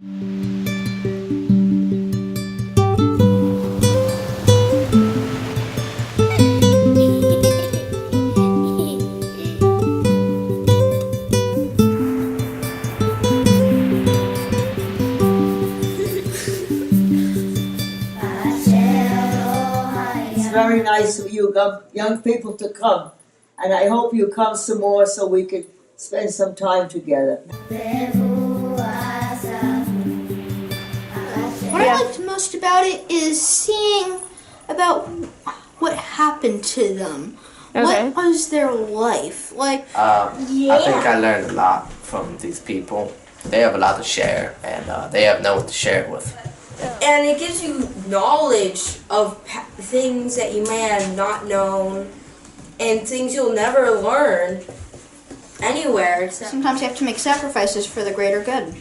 It's very nice of you young people to come, and I hope you come some more so we could spend some time together. What I liked most about it is seeing about what happened to them. Okay. What was their life like? I think I learned a lot from these people. They have a lot to share, and they have no one to share it with. And it gives you knowledge of things that you may have not known and things you'll never learn anywhere. Sometimes you have to make sacrifices for the greater good.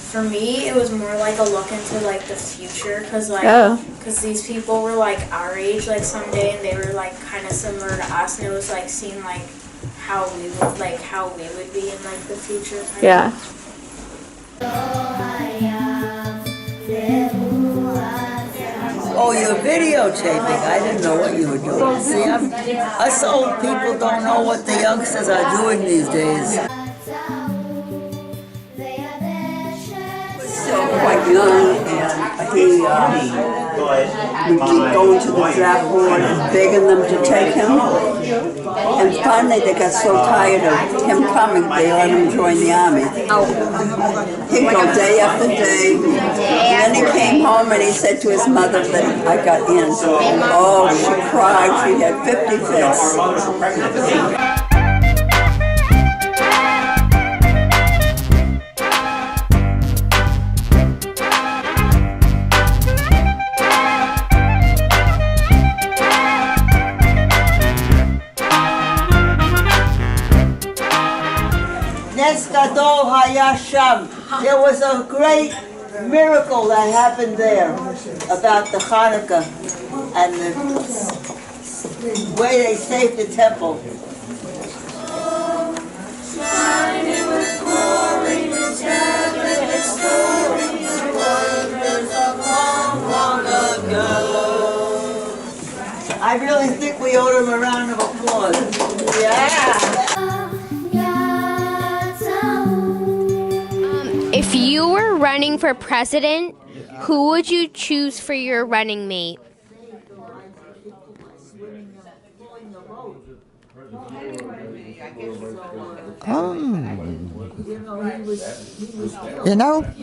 For me, it was more like a look into like the future, cause these people were like our age, like someday, and they were like kind of similar to us, and it was like seeing like how we would be in like the future. Yeah. Oh, you're videotaping. I didn't know what you were doing. See, us old people don't know what the youngsters are doing these days. Quite young, and he would keep going to the draft board and begging them to take him. And finally they got so tired of him coming, they let him join the army. He'd go day after day. And then he came home and he said to his mother that I got in. Oh, she cried, she had 50 fits. Nes Gadol Haya Sham. There was a great miracle that happened there about the Hanukkah and the way they saved the temple. I really think we owe them a round of applause. Yeah. If you were running for president, who would you choose for your running mate?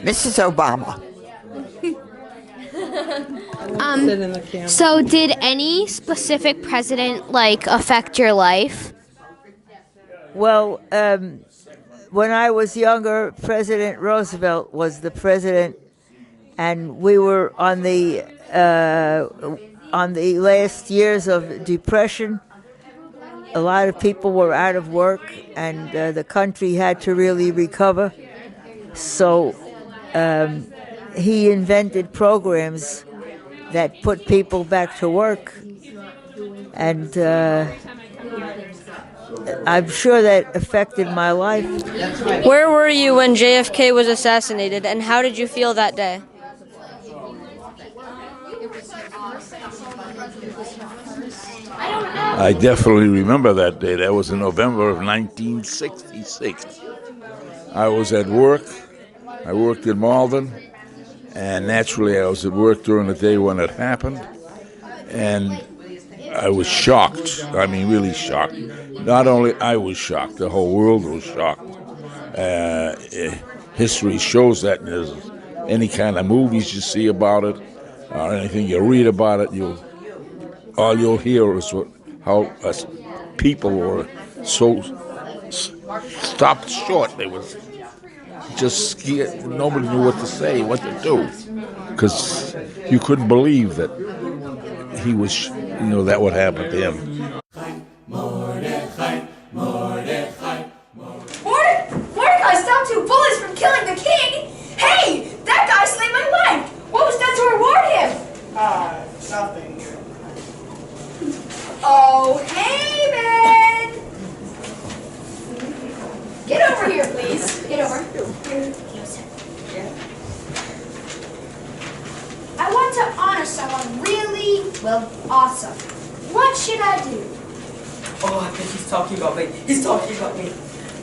Mrs. Obama. So did any specific president affect your life? Well, when I was younger, President Roosevelt was the president, and we were on the last years of Depression. A lot of people were out of work, and the country had to really recover. So he invented programs that put people back to work, and I'm sure that affected my life. Where were you when JFK was assassinated, and how did you feel that day? I definitely remember that day. That was in November of 1966. I was at work. I worked in Malden, and naturally I was at work during the day when it happened, and I was shocked. I mean, really shocked. Not only I was shocked, the whole world was shocked. History shows that, and there's any kind of movies you see about it, or anything you read about it, all you'll hear is how people were so stopped short. They was just scared. Nobody knew what to say, what to do, because you couldn't believe that he was, that would happen to him. Mordecai stopped 2 bullets from killing the king! Hey! That guy slayed my wife! What was done to reward him? Nothing. Oh, hey, Ben! Get over here, please. Get over. Well, awesome. What should I do? Oh, I think he's talking about me. He's talking about me.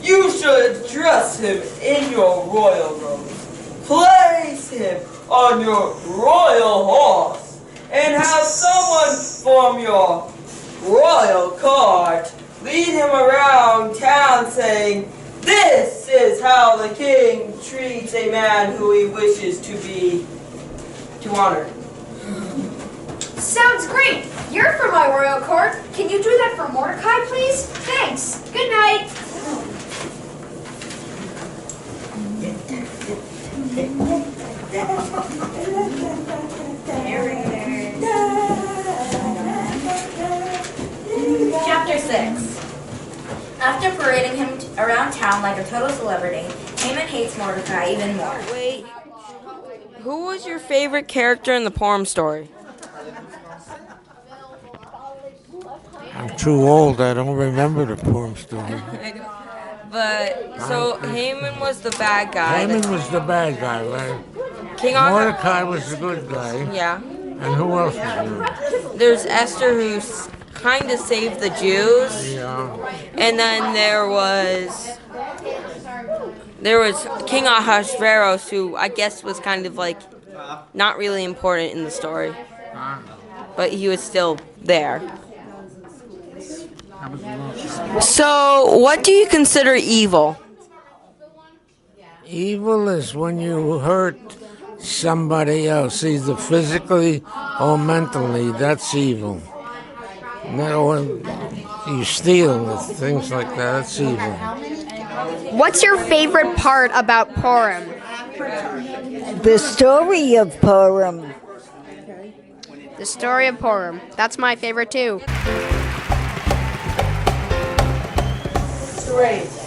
You should dress him in your royal robes. Place him on your royal horse. And have someone from your royal cart lead him around town saying, "This is how the king treats a man who he wishes to honor." Sounds great. You're from my royal court. Can you do that for Mordecai, please? Thanks. Good night. Chapter 6. After parading him around town like a total celebrity, Haman hates Mordecai even more. Wait, who was your favorite character in the Purim story? I'm too old. I don't remember the Purim story. But, so Haman was the bad guy. Haman was the bad guy, right? King Mordecai was the good guy. Yeah. And who else was good? There's Esther, who's kind of saved the Jews. Yeah. And then there was King Ahasuerus, who I guess was kind of like not really important in the story, but he was still there. So, what do you consider evil? Evil is when you hurt somebody else, either physically or mentally. That's evil. No, when you steal, things like that, that's evil. What's your favorite part about Purim? The story of Purim. The story of Purim. That's my favorite too.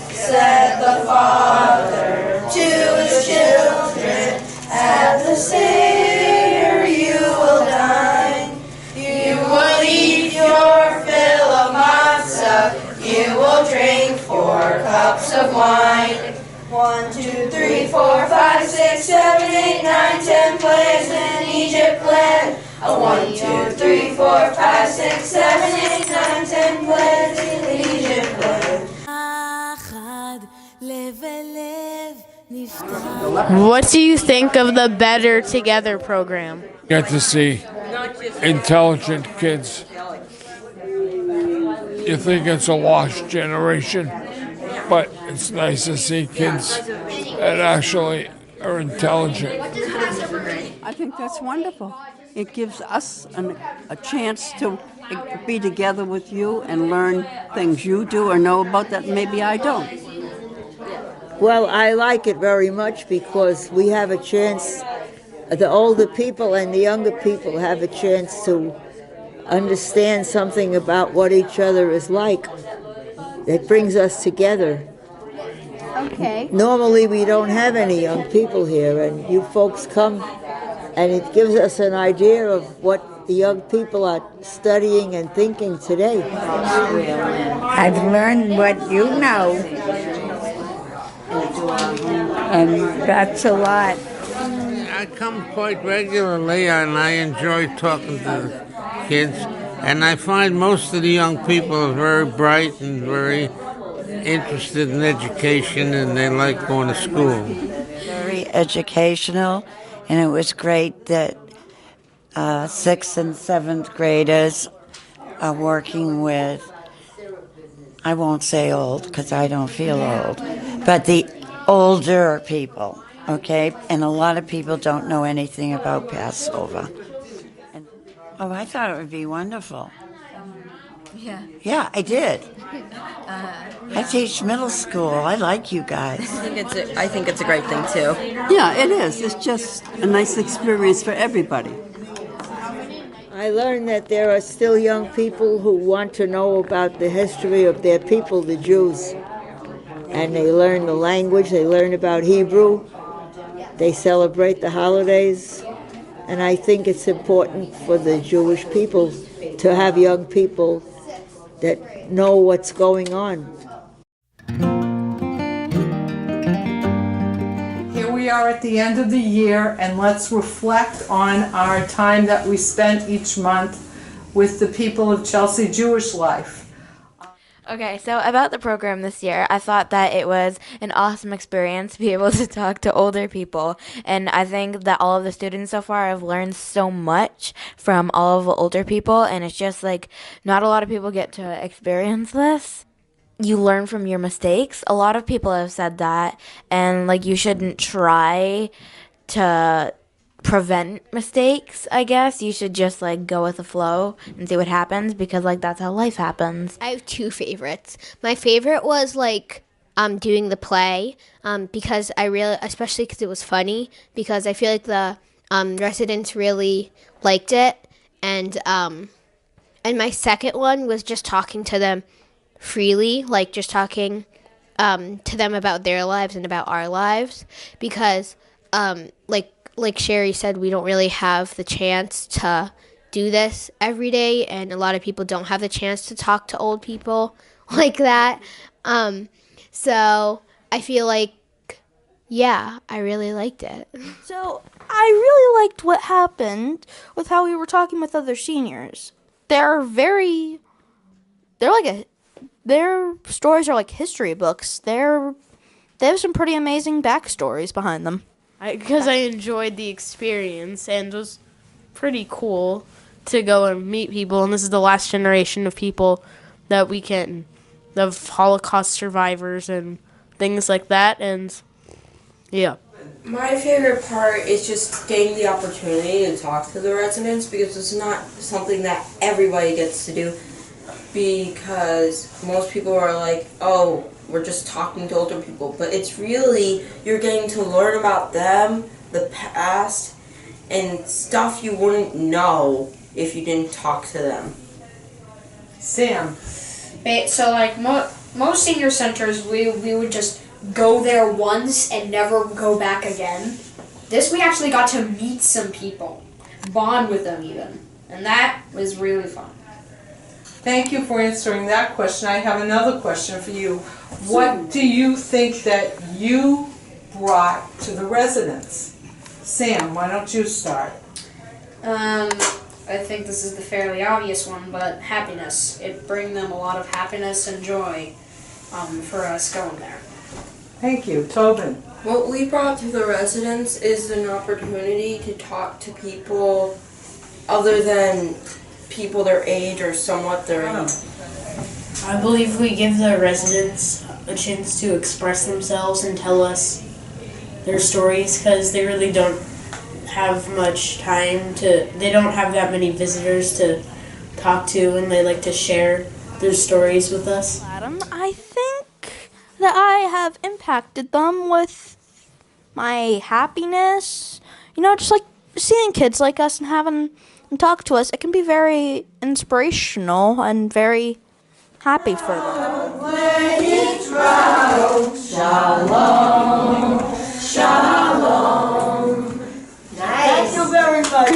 Said the Father to his children, at the Seder you will dine. You will eat your fill of matzah, you will drink 4 cups of wine. 1, 2, 3, 4, 5, 6, 7, 8, 9, 10 plagues in Egypt land. 1, 2, 3, 4, 5, 6, 7, 8, 9, 10 plagues in Egypt land. What do you think of the Better Together program? Get to see intelligent kids. You think it's a lost generation, but it's nice to see kids that actually are intelligent. I think that's wonderful. It gives us a chance to be together with you and learn things you do or know about that maybe I don't. Well, I like it very much because we have a chance, the older people and the younger people have a chance to understand something about what each other is like. It brings us together. Okay. Normally we don't have any young people here, and you folks come and it gives us an idea of what the young people are studying and thinking today. I've learned what you know, and that's a lot. I come quite regularly, and I enjoy talking to the kids. And I find most of the young people are very bright and very interested in education, and they like going to school. Very educational, and it was great that 6th and 7th graders are working with, I won't say old because I don't feel old, but the older people, okay? And a lot of people don't know anything about Passover. Oh, I thought it would be wonderful. Yeah. Yeah, I did. I teach middle school. I like you guys. I think it's a great thing too. Yeah, it is. It's just a nice experience for everybody. I learned that there are still young people who want to know about the history of their people, the Jews. And they learn the language, they learn about Hebrew, they celebrate the holidays. And I think it's important for the Jewish people to have young people that know what's going on. Here we are at the end of the year, and let's reflect on our time that we spent each month with the people of Chelsea Jewish Life. Okay, so about the program this year, I thought that it was an awesome experience to be able to talk to older people. And I think that all of the students so far have learned so much from all of the older people. And it's just like not a lot of people get to experience this. You learn from your mistakes. A lot of people have said that. And like you shouldn't try to prevent mistakes, I guess. You should just like go with the flow and see what happens, because like that's how life happens. I have two favorites. My favorite was like doing the play because I really, especially because it was funny, because I feel like the residents really liked it, and my second one was just talking to them freely, like just talking to them about their lives and about our lives, because like Sherry said, we don't really have the chance to do this every day, and a lot of people don't have the chance to talk to old people like that. So I feel like, yeah, I really liked it. So I really liked what happened with how we were talking with other seniors. Their stories are like history books. They have some pretty amazing backstories behind them. Because I enjoyed the experience, and it was pretty cool to go and meet people. And this is the last generation of people that we can, of Holocaust survivors and things like that. And yeah. My favorite part is just getting the opportunity to talk to the residents, because it's not something that everybody gets to do, because most people are like, oh, we're just talking to older people, but it's really, you're getting to learn about them, the past, and stuff you wouldn't know if you didn't talk to them. Sam. So like most senior centers, we would just go there once and never go back again. This we actually got to meet some people, bond with them even, and that was really fun. Thank you for answering that question. I have another question for you. What do you think that you brought to the residents? Sam, why don't you start? I think this is the fairly obvious one, but happiness. It brings them a lot of happiness and joy for us going there. Thank you. Tobin. What we brought to the residents is an opportunity to talk to people other than people their age or somewhat their age. I believe we give the residents a chance to express themselves and tell us their stories, because they really don't have much time they don't have that many visitors to talk to, and they like to share their stories with us. Adam, I think that I have impacted them with my happiness. You know, just like seeing kids like us and having them talk to us, it can be very inspirational and very happy for them. Shalom, shalom. Nice. Thank you very much.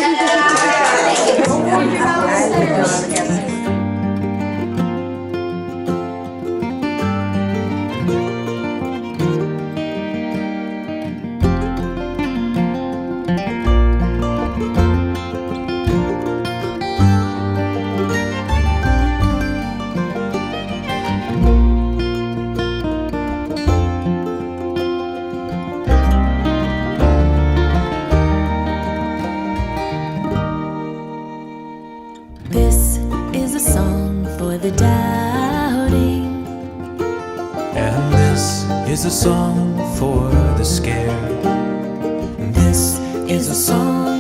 This is a song for the doubting, and this is a song for the scared. This is a song